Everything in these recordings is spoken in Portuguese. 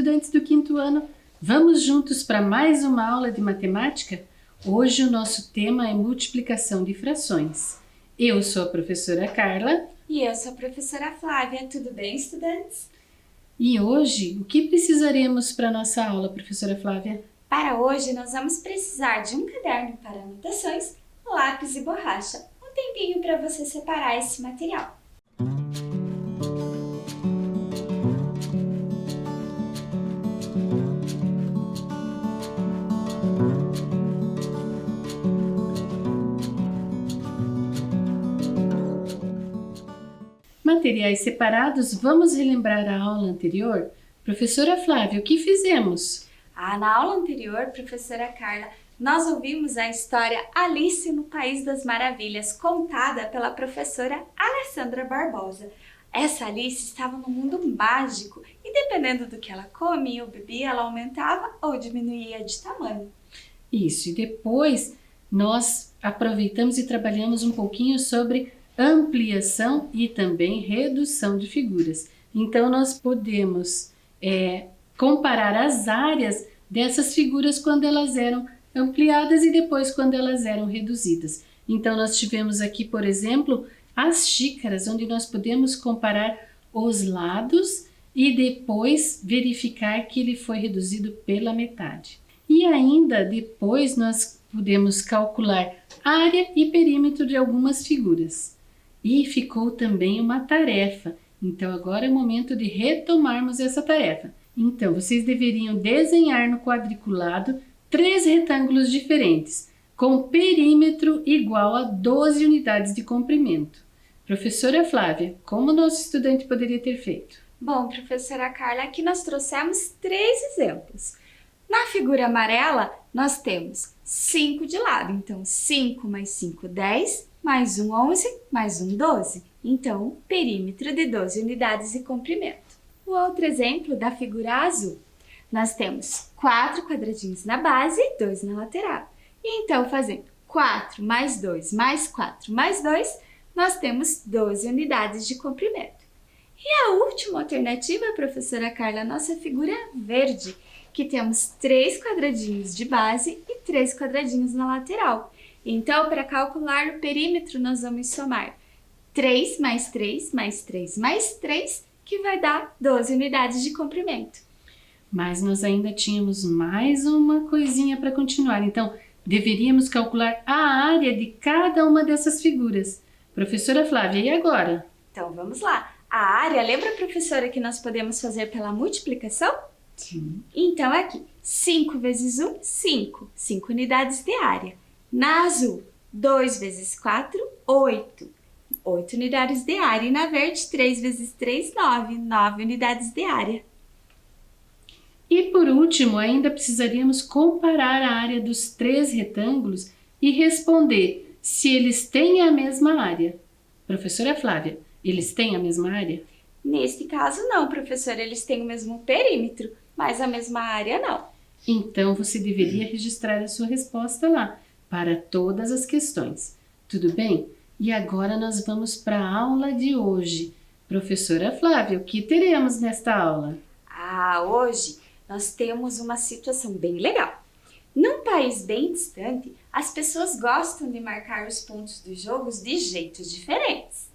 estudantes do quinto ano! Vamos juntos para mais uma aula de matemática? Hoje o nosso tema é multiplicação de frações. Eu sou a professora Carla. E eu sou a professora Flávia. Tudo bem, estudantes? E hoje, o que precisaremos para a nossa aula, professora Flávia? Para hoje, nós vamos precisar de um caderno para anotações, lápis e borracha. Um tempinho para você separar esse material. Materiais separados, vamos relembrar a aula anterior? Professora Flávia, o que fizemos? Na aula anterior, professora Carla, nós ouvimos a história Alice no País das Maravilhas, contada pela professora Alessandra Barbosa. Essa Alice estava no mundo mágico e dependendo do que ela comia ou bebia, ela aumentava ou diminuía de tamanho. Isso, e depois nós aproveitamos e trabalhamos um pouquinho sobre ampliação e também redução de figuras. Então, nós podemos comparar as áreas dessas figuras quando elas eram ampliadas e depois quando elas eram reduzidas. Então, nós tivemos aqui, por exemplo, as xícaras, onde nós podemos comparar os lados e depois verificar que ele foi reduzido pela metade. E ainda depois nós podemos calcular área e perímetro de algumas figuras. E ficou também uma tarefa. Então, agora é o momento de retomarmos essa tarefa. Então, vocês deveriam desenhar no quadriculado 3 retângulos diferentes, com perímetro igual a 12 unidades de comprimento. Professora Flávia, como o nosso estudante poderia ter feito? Bom, professora Carla, aqui nós trouxemos 3 exemplos. Na figura amarela, nós temos 5 de lado. Então, 5 mais 5, 10. Mais 1, 11, mais 1, 12. Então, perímetro de 12 unidades de comprimento. O outro exemplo da figura azul. Nós temos 4 quadradinhos na base e 2 na lateral. E então, fazendo 4 mais 2 mais 4 mais 2, nós temos 12 unidades de comprimento. E a última alternativa, professora Carla, a nossa figura verde, que temos 3 quadradinhos de base e 3 quadradinhos na lateral. Então, para calcular o perímetro, nós vamos somar 3 mais 3 mais 3 mais 3, que vai dar 12 unidades de comprimento. Mas nós ainda tínhamos mais uma coisinha para continuar. Então, deveríamos calcular a área de cada uma dessas figuras. Professora Flávia, e agora? Então, vamos lá. A área, lembra, professora, que nós podemos fazer pela multiplicação? Sim. Então, aqui, 5 vezes 1, 5. 5 unidades de área. Na azul, 2 vezes 4, 8. 8 unidades de área. E na verde, 3 vezes 3, 9. 9 unidades de área. E por último, ainda precisaríamos comparar a área dos 3 retângulos e responder se eles têm a mesma área. Professora Flávia, eles têm a mesma área? Neste caso, não, professora. Eles têm o mesmo perímetro, mas a mesma área não. Então, você deveria registrar a sua resposta lá, para todas as questões. Tudo bem? E agora nós vamos para a aula de hoje. Professora Flávia, o que teremos nesta aula? Hoje nós temos uma situação bem legal. Num país bem distante, as pessoas gostam de marcar os pontos dos jogos de jeitos diferentes.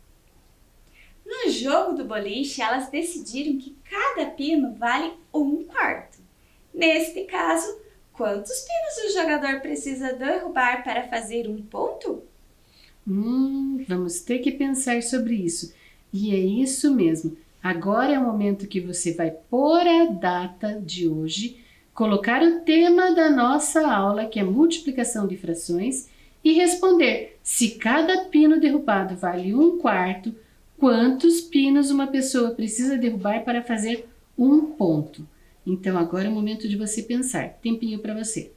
No jogo do boliche, elas decidiram que cada pino vale 1/4. Neste caso, quantos pinos o jogador precisa derrubar para fazer um ponto? Vamos ter que pensar sobre isso. E é isso mesmo. Agora é o momento que você vai pôr a data de hoje, colocar o tema da nossa aula, que é multiplicação de frações, e responder se cada pino derrubado vale 1/4, quantos pinos uma pessoa precisa derrubar para fazer um ponto. Então, agora é o momento de você pensar. Tempinho para você.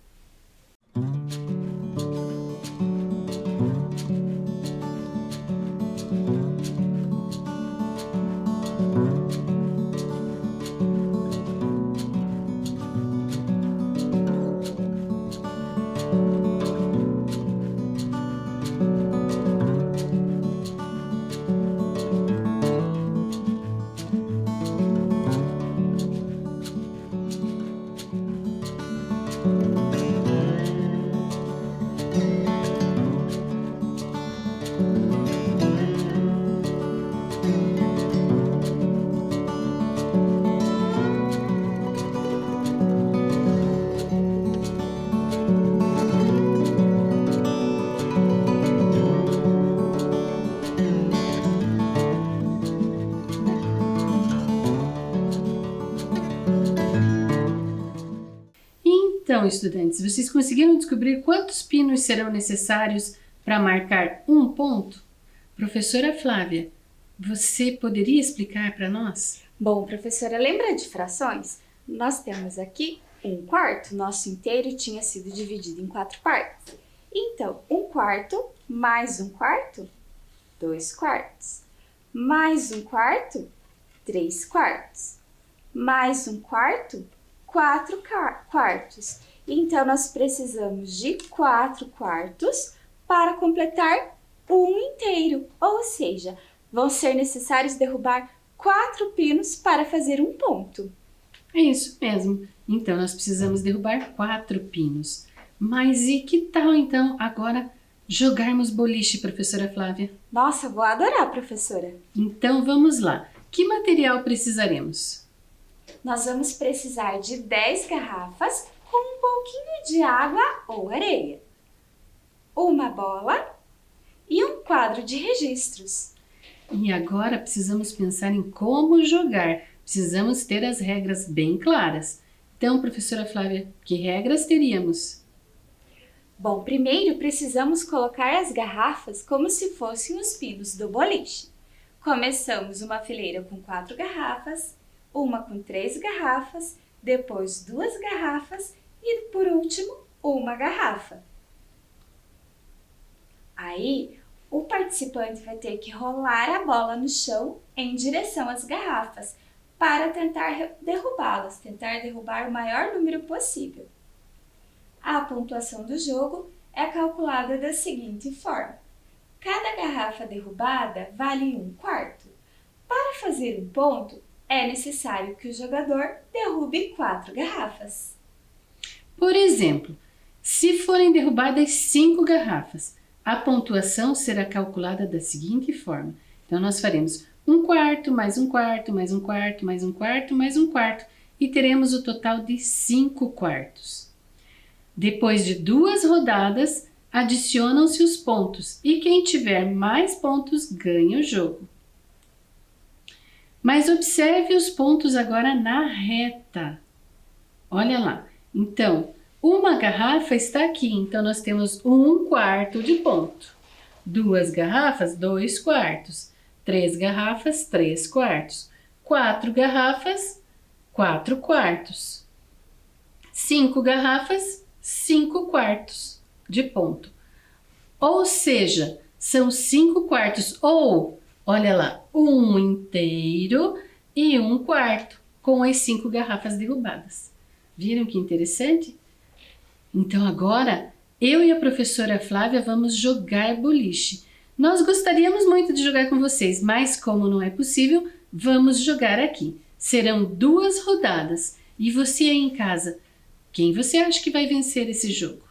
Então, estudantes, vocês conseguiram descobrir quantos pinos serão necessários para marcar um ponto? Professora Flávia, você poderia explicar para nós? Bom, professora, lembra de frações? Nós temos aqui 1/4, nosso inteiro tinha sido dividido em 4 partes. Então, 1/4 mais 1/4, 2/4. Mais 1/4, 3/4. Mais 1/4, 4/4. Então, nós precisamos de 4/4 para completar um inteiro. Ou seja, vão ser necessários derrubar 4 pinos para fazer um ponto. É isso mesmo. Então, nós precisamos derrubar 4 pinos. Mas e que tal, então, agora jogarmos boliche, professora Flávia? Nossa, vou adorar, professora. Então, vamos lá. Que material precisaremos? Nós vamos precisar de 10 garrafas com um pouquinho de água ou areia, uma bola e um quadro de registros. E agora precisamos pensar em como jogar. Precisamos ter as regras bem claras. Então, professora Flávia, que regras teríamos? Bom, primeiro precisamos colocar as garrafas como se fossem os pinos do boliche. Começamos uma fileira com 4 garrafas, uma com 3 garrafas, depois 2 garrafas e, por último, uma garrafa. Aí, o participante vai ter que rolar a bola no chão em direção às garrafas para tentar derrubá-las, tentar derrubar o maior número possível. A pontuação do jogo é calculada da seguinte forma: cada garrafa derrubada vale 1/4. Para fazer um ponto, é necessário que o jogador derrube 4 garrafas. Por exemplo, se forem derrubadas 5 garrafas, a pontuação será calculada da seguinte forma. Então, nós faremos 1/4, mais 1/4, mais 1/4, mais 1/4, mais 1/4 e teremos o total de 5/4. Depois de 2 rodadas, adicionam-se os pontos e quem tiver mais pontos ganha o jogo. Mas observe os pontos agora na reta. Olha lá. Então, uma garrafa está aqui, então nós temos 1/4 de ponto. 2 garrafas, 2/4. 3 garrafas, 3/4. 4 garrafas, 4/4. 5 garrafas, 5/4 de ponto. Ou seja, são 5/4 ou, olha lá, 1 inteiro e 1/4 com as 5 garrafas derrubadas. Viram que interessante? Então agora, eu e a professora Flávia vamos jogar boliche. Nós gostaríamos muito de jogar com vocês, mas como não é possível, vamos jogar aqui. Serão 2 rodadas. E você aí em casa, quem você acha que vai vencer esse jogo?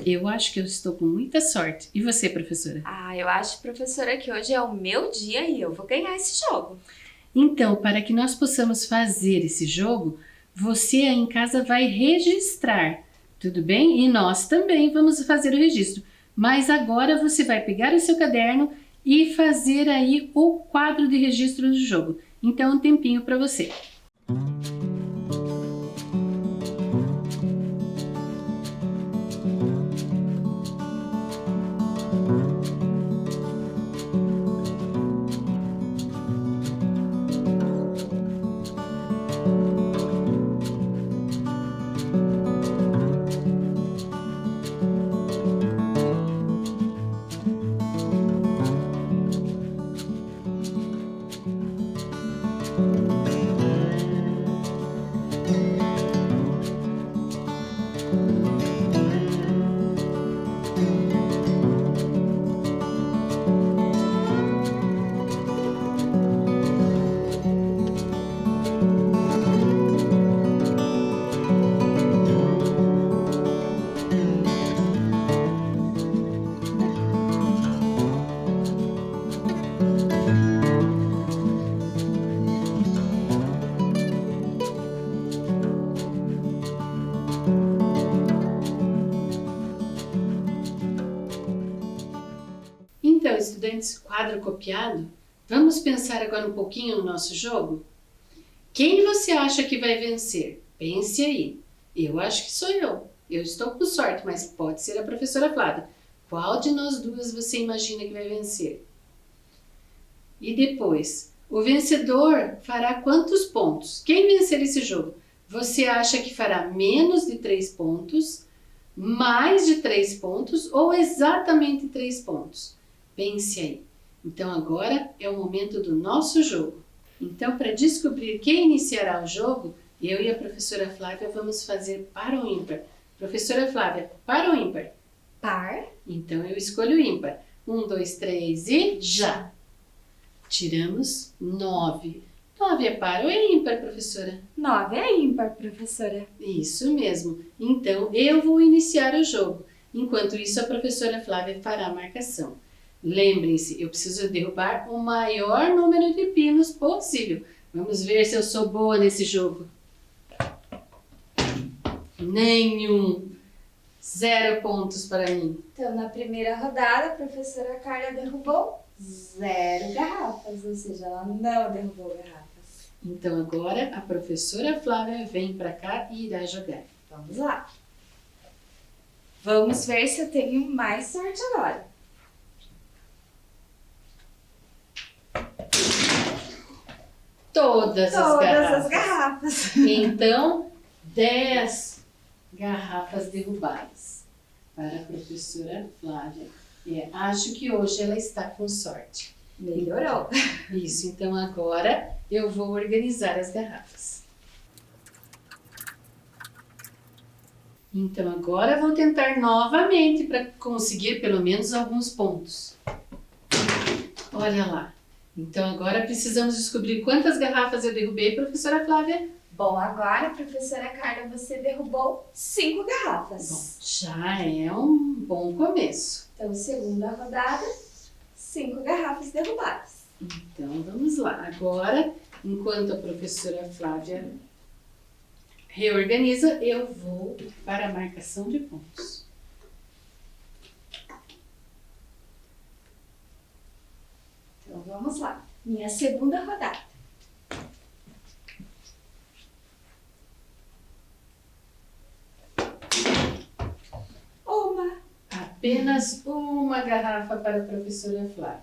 Eu acho que eu estou com muita sorte. E você, professora? Eu acho, professora, que hoje é o meu dia e eu vou ganhar esse jogo. Então, para que nós possamos fazer esse jogo, você aí em casa vai registrar, tudo bem? E nós também vamos fazer o registro. Mas agora você vai pegar o seu caderno e fazer aí o quadro de registro do jogo. Então, um tempinho para você. estudantes quadrocopiado? Vamos pensar agora um pouquinho no nosso jogo? Quem você acha que vai vencer? Pense aí. Eu acho que sou eu. Eu estou com sorte, mas pode ser a professora Flávia. Qual de nós duas você imagina que vai vencer? E depois, o vencedor fará quantos pontos? Quem vencer esse jogo? Você acha que fará menos de 3 pontos, mais de 3 pontos ou exatamente 3 pontos? Pense aí. Então agora é o momento do nosso jogo. Então, para descobrir quem iniciará o jogo, eu e a professora Flávia vamos fazer par ou ímpar. Professora Flávia, par ou ímpar? Par. Então eu escolho ímpar. 1, 2, 3 e já! Tiramos 9. 9 é par ou é ímpar, professora? 9 é ímpar, professora. Isso mesmo. Então eu vou iniciar o jogo. Enquanto isso, a professora Flávia fará a marcação. Lembrem-se, eu preciso derrubar o maior número de pinos possível. Vamos ver se eu sou boa nesse jogo. Nenhum. 0 pontos para mim. Então, na primeira rodada, a professora Carla derrubou 0 garrafas, ou seja, ela não derrubou garrafas. Então agora a professora Flávia vem para cá e irá jogar. Vamos lá. Vamos ver se eu tenho mais sorte agora. Todas as garrafas. Então, 10 garrafas derrubadas para a professora Flávia. Acho que hoje ela está com sorte. Melhorou. Isso, então agora eu vou organizar as garrafas. Então agora vou tentar novamente para conseguir pelo menos alguns pontos. Olha lá. Então agora precisamos descobrir quantas garrafas eu derrubei, professora Flávia? Bom, agora, professora Carla, você derrubou 5 garrafas. Bom, já é um bom começo. Então, segunda rodada, 5 garrafas derrubadas. Então vamos lá. Agora, enquanto a professora Flávia reorganiza, eu vou para a marcação de pontos. Então vamos lá. Minha segunda rodada. Apenas uma garrafa para a professora Flávia.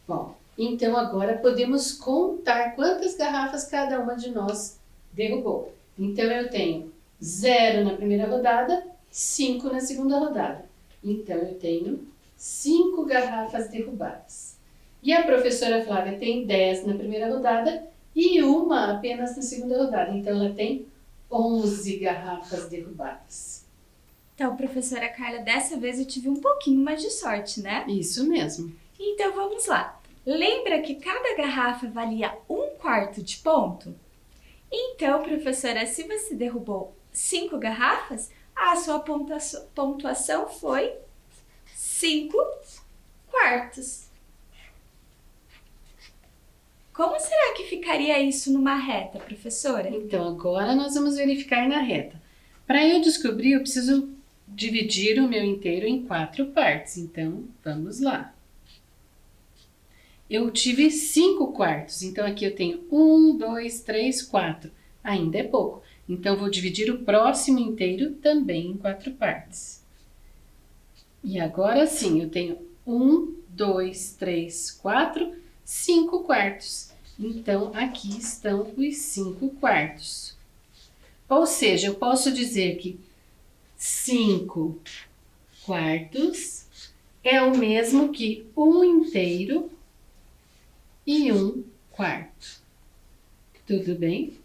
Bom, então agora podemos contar quantas garrafas cada uma de nós derrubou. Então eu tenho 0 na primeira rodada, 5 na segunda rodada. Então eu tenho 5 garrafas derrubadas. E a professora Flávia tem 10 na primeira rodada e uma apenas na segunda rodada. Então ela tem 11 garrafas derrubadas. Então, professora Carla, dessa vez eu tive um pouquinho mais de sorte, né? Isso mesmo. Então, vamos lá. Lembra que cada garrafa valia 1/4 de ponto? Então, professora, se você derrubou 5 garrafas, a sua pontuação foi 5/4. Como será que ficaria isso numa reta, professora? Então, agora nós vamos verificar na reta. Para eu descobrir, eu preciso dividir o meu inteiro em 4 partes. Então, vamos lá. Eu tive 5/4, então aqui eu tenho 1, 2, 3, 4. Ainda é pouco. Então, vou dividir o próximo inteiro também em 4 partes. E agora sim, eu tenho 1, 2, 3, 4, 5/4. Então, aqui estão os 5/4. Ou seja, eu posso dizer que 5/4 é o mesmo que 1 inteiro e 1/4. Tudo bem?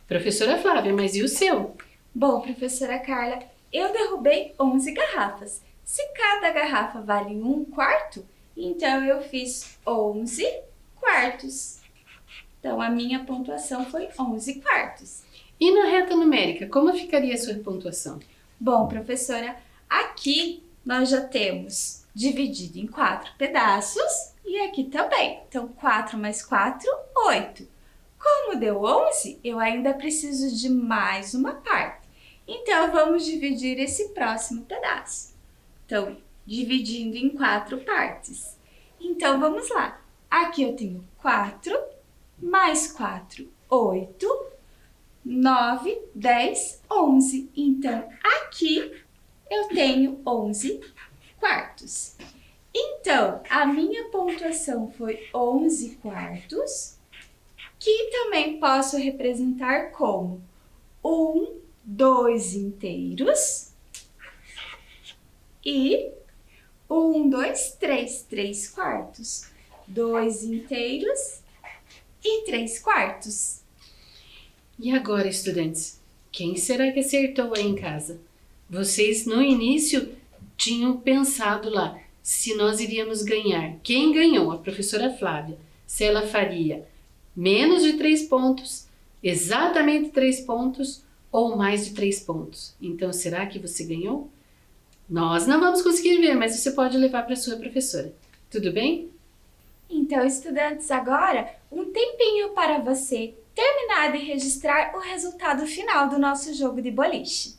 Professora Flávia, mas e o seu? Bom, professora Carla, eu derrubei 11 garrafas. Se cada garrafa vale 1/4, então eu fiz 11/4. Então, a minha pontuação foi 11/4. E na reta numérica, como ficaria a sua pontuação? Bom, professora, aqui nós já temos dividido em 4 pedaços e aqui também. Então, 4 mais 4, 8. Como deu 11, eu ainda preciso de mais uma parte. Então, vamos dividir esse próximo pedaço. Então, dividindo em 4 partes. Então, vamos lá. Aqui eu tenho 4, mais 4, 8, 9, 10, 11. Então, aqui eu tenho 11 quartos. Então, a minha pontuação foi 11 quartos, que também posso representar como 1, 2 inteiros e 1, 2, 3, 3 quartos. 2 inteiros e 3 quartos. E agora, estudantes, quem será que acertou aí em casa? Vocês no início tinham pensado lá se nós iríamos ganhar. Quem ganhou? A professora Flávia. Se ela faria menos de 3 pontos, exatamente 3 pontos ou mais de 3 pontos. Então, será que você ganhou? Nós não vamos conseguir ver, mas você pode levar para a sua professora. Tudo bem? Então, estudantes, agora um tempinho para você terminar de registrar o resultado final do nosso jogo de boliche.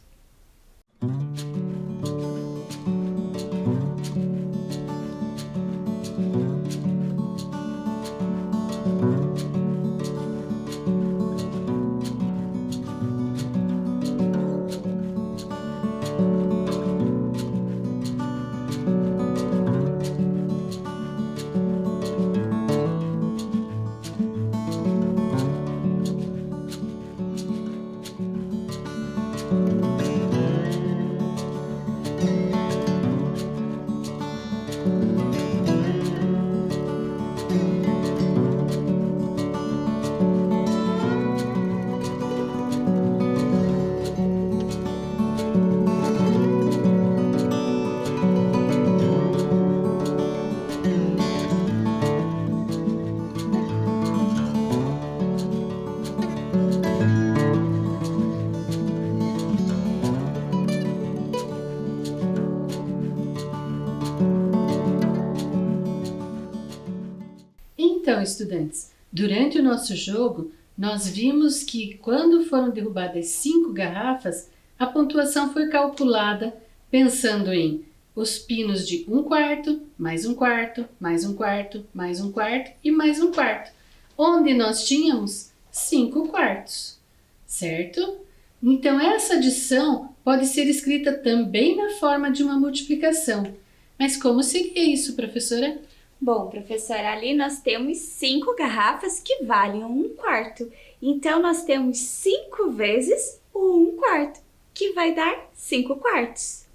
Então, estudantes, durante o nosso jogo, nós vimos que quando foram derrubadas 5 garrafas, a pontuação foi calculada pensando em os pinos de 1 quarto, mais 1 quarto, mais 1 quarto, mais 1 quarto e mais 1 quarto, onde nós tínhamos 5 quartos, certo? Então, essa adição pode ser escrita também na forma de uma multiplicação. Mas como seria isso, professora? Bom, professora, ali nós temos 5 garrafas que valem 1 quarto. Então, nós temos 5 vezes o 1 quarto, que vai dar 5 quartos.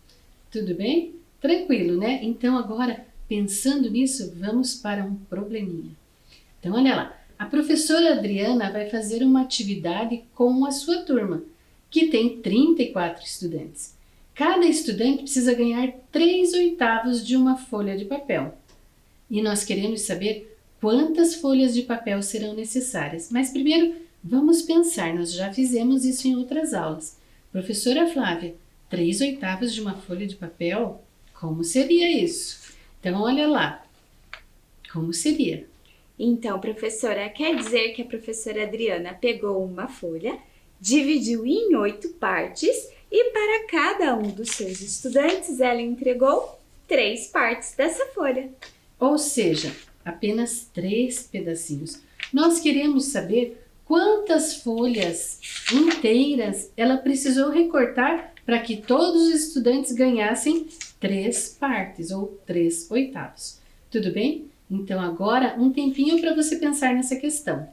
Tudo bem? Tranquilo, né? Então, agora, pensando nisso, vamos para um probleminha. Então, olha lá. A professora Adriana vai fazer uma atividade com a sua turma, que tem 34 estudantes. Cada estudante precisa ganhar 3/8 de uma folha de papel. E nós queremos saber quantas folhas de papel serão necessárias. Mas primeiro, vamos pensar, nós já fizemos isso em outras aulas. Professora Flávia, 3/8 de uma folha de papel? Como seria isso? Então, olha lá. Como seria? Então, professora, quer dizer que a professora Adriana pegou uma folha, dividiu em 8 partes e para cada um dos seus estudantes ela entregou 3 partes dessa folha. Ou seja, apenas 3 pedacinhos. Nós queremos saber quantas folhas inteiras ela precisou recortar para que todos os estudantes ganhassem 3 partes ou 3/8. Tudo bem? Então agora um tempinho para você pensar nessa questão.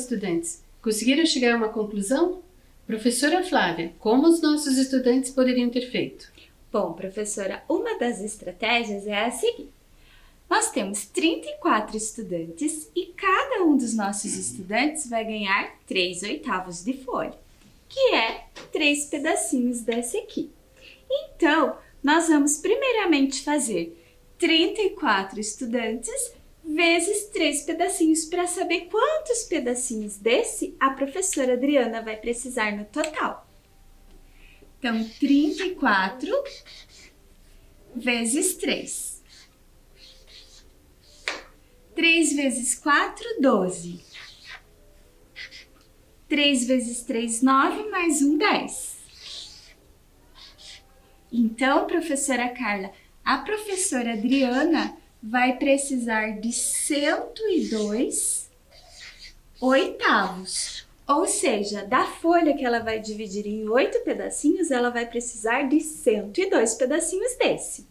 estudantes, conseguiram chegar a uma conclusão? Professora Flávia, como os nossos estudantes poderiam ter feito? Bom, professora, uma das estratégias é a seguinte. Nós temos 34 estudantes e cada um dos nossos estudantes vai ganhar 3/8 de folha, que é 3 pedacinhos dessa aqui. Então, nós vamos primeiramente fazer 34 estudantes vezes 3 pedacinhos para saber quantos pedacinhos desse a professora Adriana vai precisar no total. Então, 34 vezes 3. 3 vezes 4, 12. 3 vezes 3, 9, mais 1, 10. Então, professora Carla, a professora Adriana vai precisar de 102 oitavos. Ou seja, da folha que ela vai dividir em 8 pedacinhos, ela vai precisar de 102 pedacinhos desse.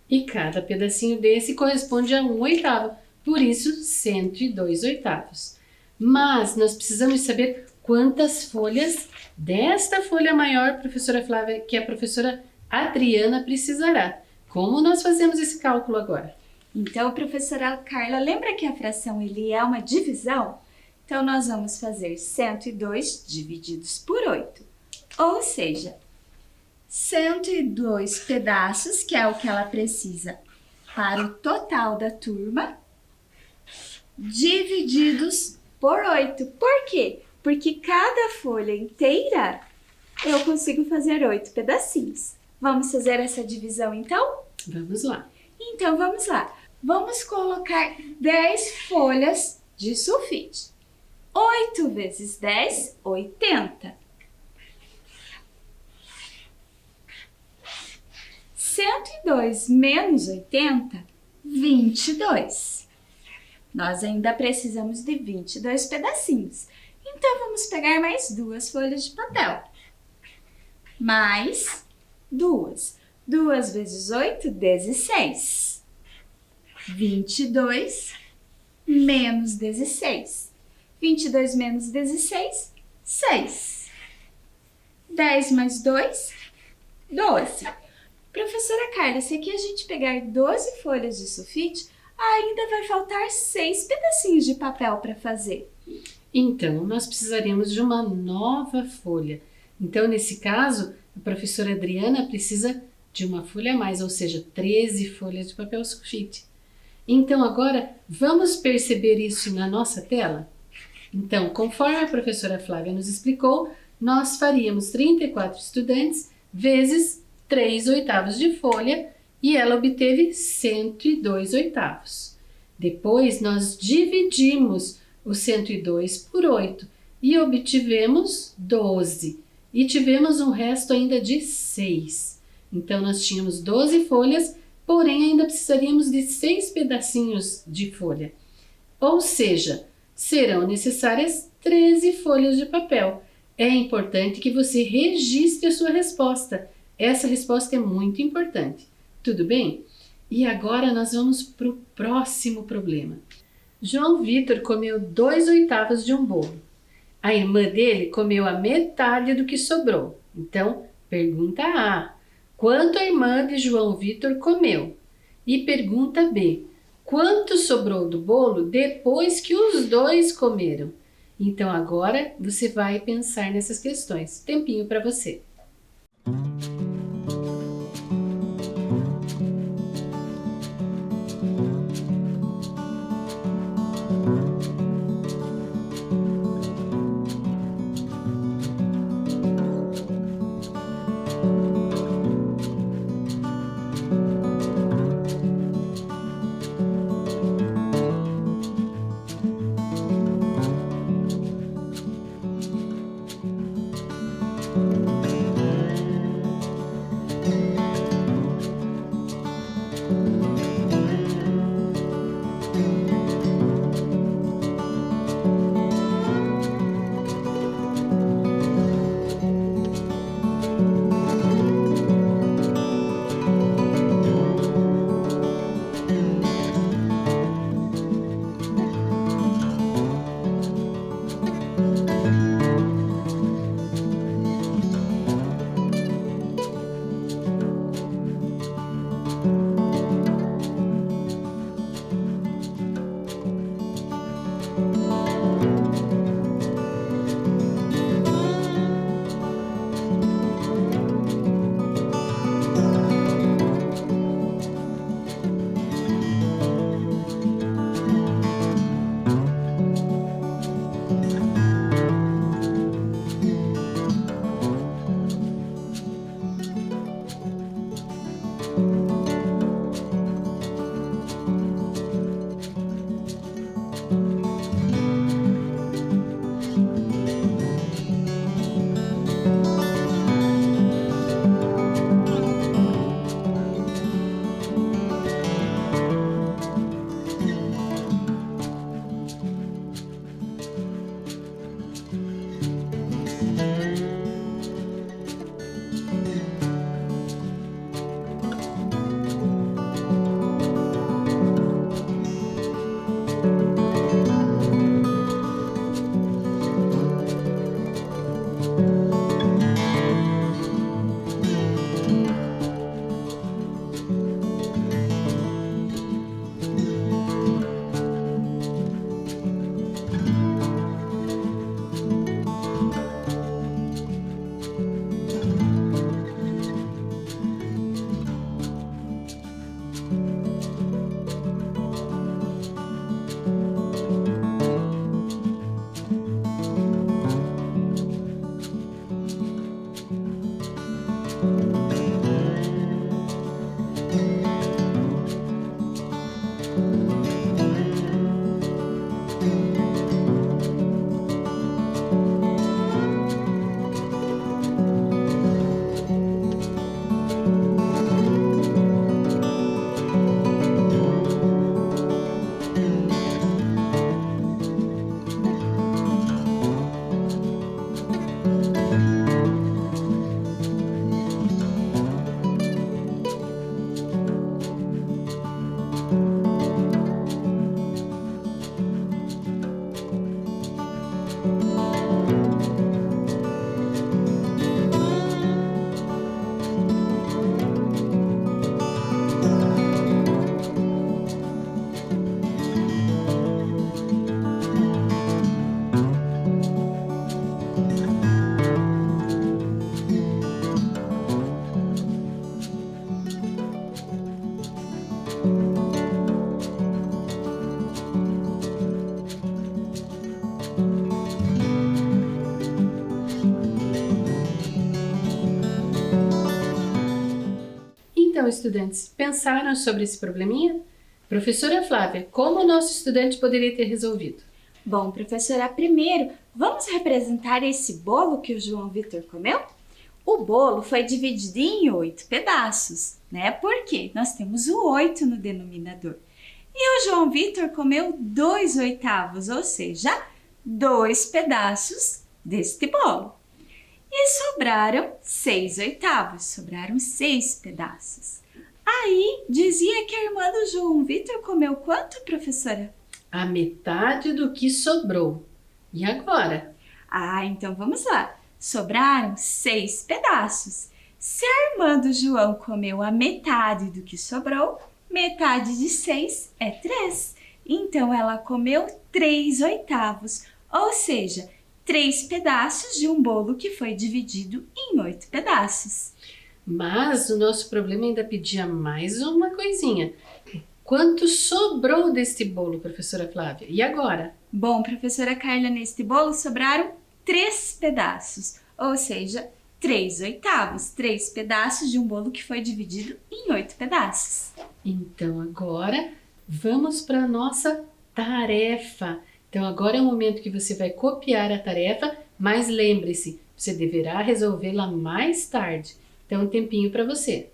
E cada pedacinho desse corresponde a 1/8, por isso 102 oitavos. Mas nós precisamos saber quantas folhas desta folha maior, professora Flávia, que a professora Adriana precisará. Como nós fazemos esse cálculo agora? Então, professora Carla, lembra que a fração ele é uma divisão? Então, nós vamos fazer 102 divididos por 8. Ou seja, 102 pedaços, que é o que ela precisa para o total da turma, divididos por 8. Por quê? Porque cada folha inteira eu consigo fazer 8 pedacinhos. Vamos fazer essa divisão, então? Vamos lá. Então, vamos lá. Vamos colocar 10 folhas de sulfite. 8 vezes 10, 80. 102 menos 80, 22. Nós ainda precisamos de 22 pedacinhos. Então, vamos pegar mais 2 folhas de papel. Mais 2. 2 vezes 8, 16. 22 menos 16. 22 menos 16, 6. 10 mais 2, 12. Professora Carla, se aqui a gente pegar 12 folhas de sulfite, ainda vai faltar 6 pedacinhos de papel para fazer. Então, nós precisaremos de uma nova folha. Então, nesse caso, a professora Adriana precisa de uma folha a mais, ou seja, 13 folhas de papel sulfite. Então, agora, vamos perceber isso na nossa tela? Então, conforme a professora Flávia nos explicou, nós faríamos 34 estudantes vezes 3/8 de folha e ela obteve 102 oitavos. Depois, nós dividimos os 102 por 8 e obtivemos 12. E tivemos um resto ainda de 6. Então, nós tínhamos 12 folhas, porém ainda precisaríamos de 6 pedacinhos de folha. Ou seja, serão necessárias 13 folhas de papel. É importante que você registre a sua resposta. Essa resposta é muito importante. Tudo bem? E agora nós vamos para o próximo problema. João Vitor comeu 2/8 de um bolo. A irmã dele comeu a metade do que sobrou. Então, pergunta A. Quanto a irmã de João Vitor comeu? E pergunta B. Quanto sobrou do bolo depois que os dois comeram? Então, agora você vai pensar nessas questões. Tempinho para você. Então, estudantes, pensaram sobre esse probleminha? Professora Flávia, como o nosso estudante poderia ter resolvido? Bom, professora, primeiro, vamos representar esse bolo que o João Vitor comeu? O bolo foi dividido em 8 pedaços, né? Porque nós temos o 8 no denominador. E o João Vitor comeu 2/8, ou seja, 2 pedaços deste bolo. E sobraram 6/8, sobraram 6 pedaços. Aí, dizia que a irmã do João Vitor comeu quanto, professora? A metade do que sobrou. E agora? Então vamos lá. Sobraram 6 pedaços. Se a irmã do João comeu a metade do que sobrou, metade de 6 é 3. Então ela comeu 3/8, ou seja, 3 pedaços de um bolo que foi dividido em 8 pedaços. Mas o nosso problema ainda pedia mais uma coisinha. Quanto sobrou deste bolo, professora Flávia? E agora? Bom, professora Carla, neste bolo sobraram 3 pedaços, ou seja, 3/8, 3 pedaços de um bolo que foi dividido em 8 pedaços. Então agora vamos para a nossa tarefa. Então agora é o momento que você vai copiar a tarefa, mas lembre-se, você deverá resolvê-la mais tarde. Então um tempinho para você.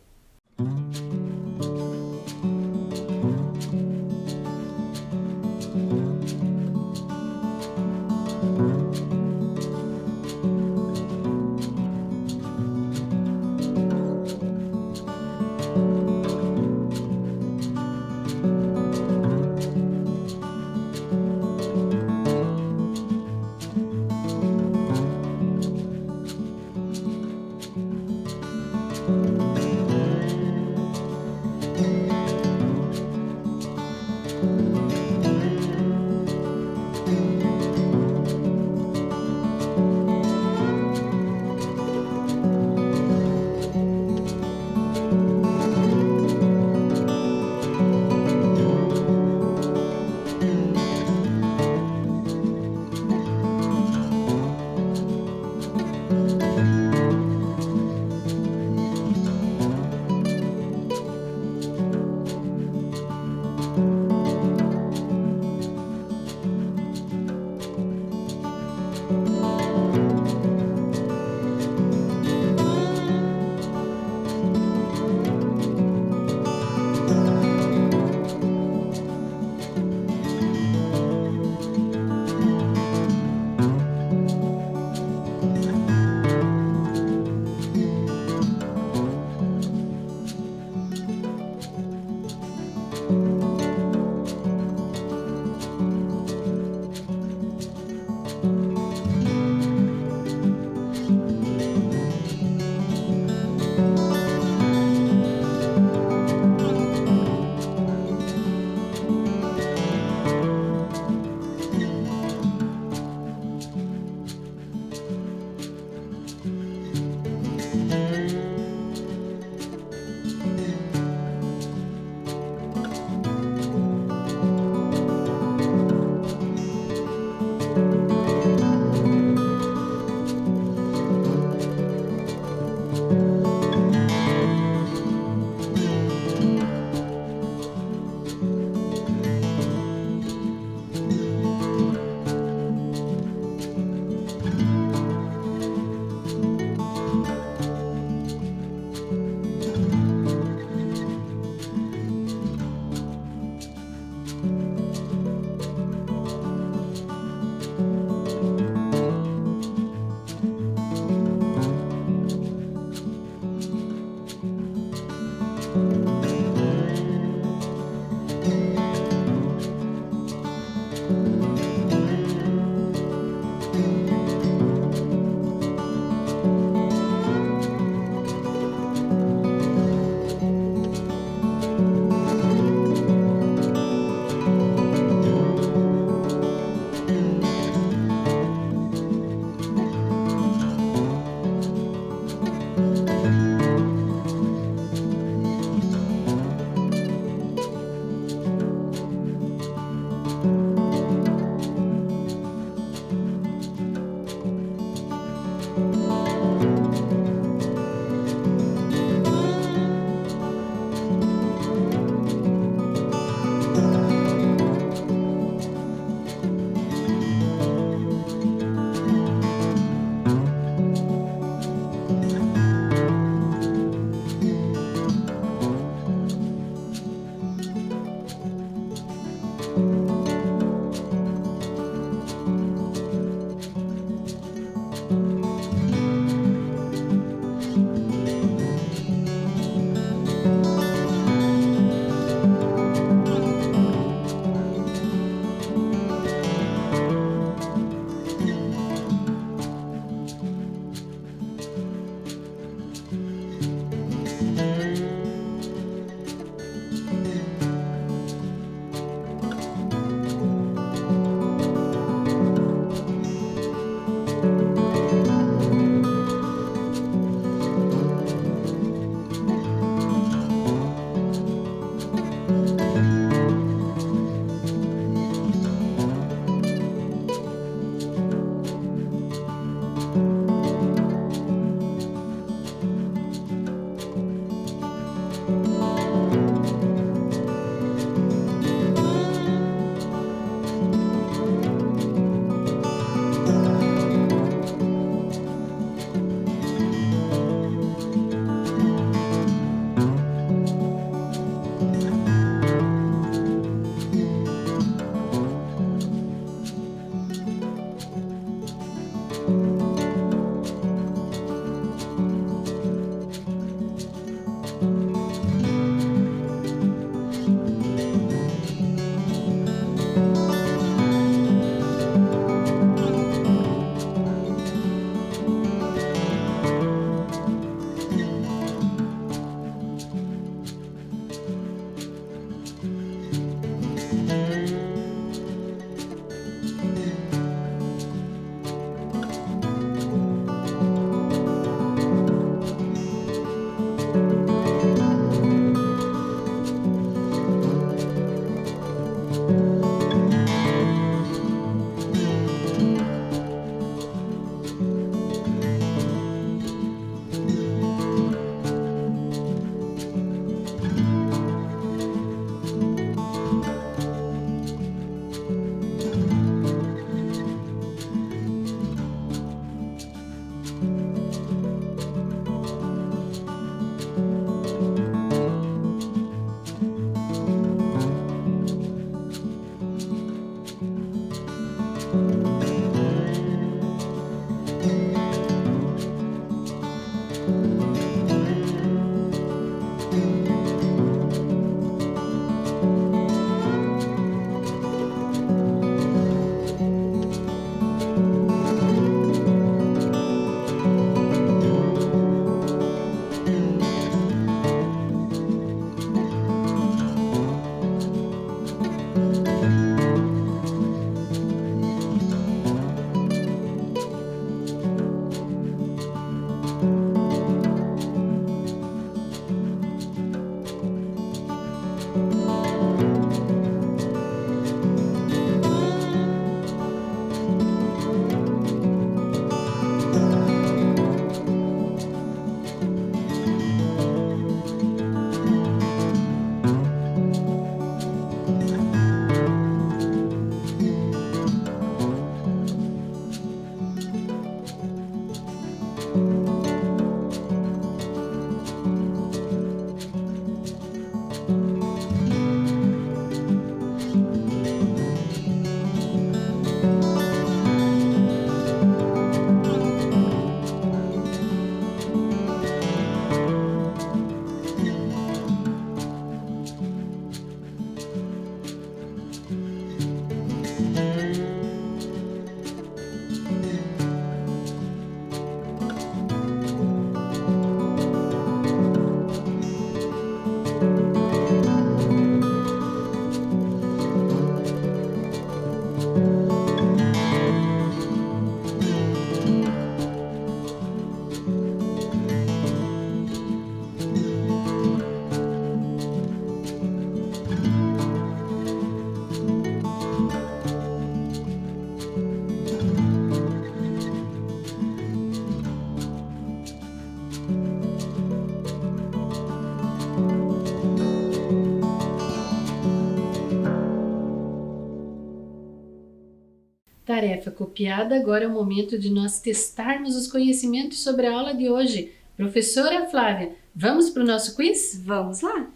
Tarefa copiada, agora é o momento de nós testarmos os conhecimentos sobre a aula de hoje. Professora Flávia, vamos para o nosso quiz? Vamos lá!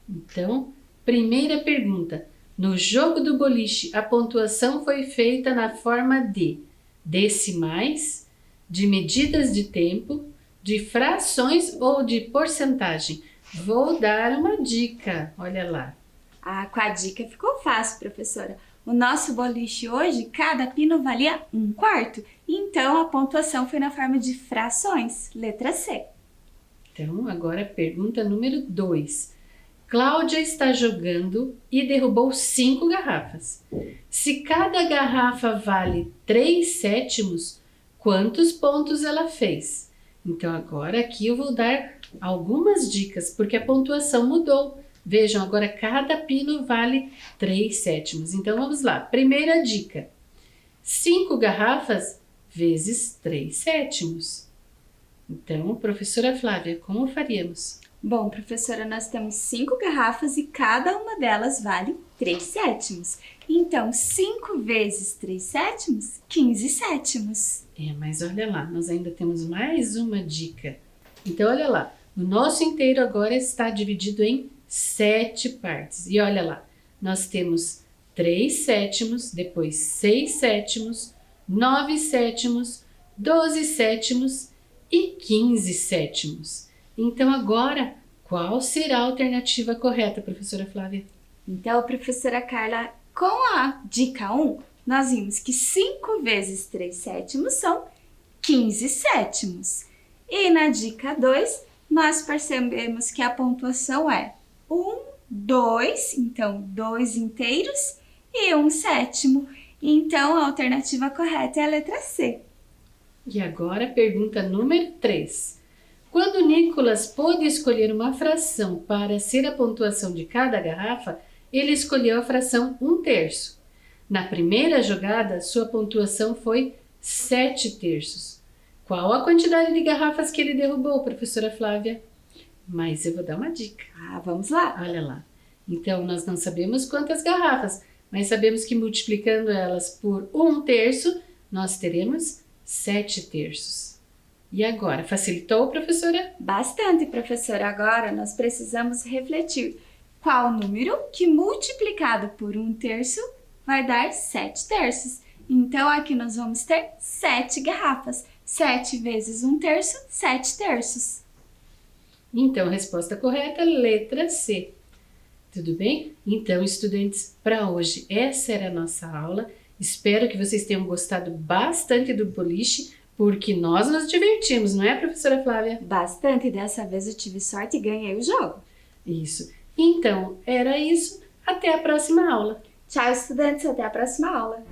Então, primeira pergunta. No jogo do boliche, a pontuação foi feita na forma de decimais, de medidas de tempo, de frações ou de porcentagem? Vou dar uma dica, olha lá. Com a dica ficou fácil, professora. O nosso boliche hoje, cada pino valia 1/4. Então, a pontuação foi na forma de frações, letra C. Então, agora pergunta número 2. Cláudia está jogando e derrubou 5 garrafas. Se cada garrafa vale 3/7, quantos pontos ela fez? Então, agora aqui eu vou dar algumas dicas, porque a pontuação mudou. Vejam, agora cada pino vale 3/7. Então, vamos lá. Primeira dica. 5 garrafas vezes 3/7. Então, professora Flávia, como faríamos? Bom, professora, nós temos 5 garrafas e cada uma delas vale 3/7. Então, 5 vezes 3/7, 15/7. Mas olha lá, nós ainda temos mais uma dica. Então, olha lá. O nosso inteiro agora está dividido em 7 partes. E olha lá, nós temos 3/7, depois 6/7, 9/7, 12/7 e 15/7. Então agora, qual será a alternativa correta, professora Flávia? Então, professora Carla, com a dica 1, nós vimos que 5 vezes 3/7 são 15/7. E na dica 2, nós percebemos que a pontuação é 1, 2, então 2 inteiros e 1/7. Então, a alternativa correta é a letra C. E agora, pergunta número 3. Quando Nicolas pôde escolher uma fração para ser a pontuação de cada garrafa, ele escolheu a fração 1/3. Na primeira jogada, sua pontuação foi 7/3. Qual a quantidade de garrafas que ele derrubou, professora Flávia? Mas eu vou dar uma dica. Vamos lá. Olha lá. Então, nós não sabemos quantas garrafas, mas sabemos que multiplicando elas por 1/3, nós teremos 7/3. E agora, facilitou, professora? Bastante, professora. Agora, nós precisamos refletir qual número que multiplicado por 1/3 vai dar 7/3. Então, aqui nós vamos ter 7 garrafas. 7 vezes 1/3, 7 terços. Então, a resposta correta, letra C. Tudo bem? Então, estudantes, para hoje, essa era a nossa aula. Espero que vocês tenham gostado bastante do boliche, porque nós nos divertimos, não é, professora Flávia? Bastante, dessa vez eu tive sorte e ganhei o jogo. Isso. Então, era isso. Até a próxima aula. Tchau, estudantes, até a próxima aula.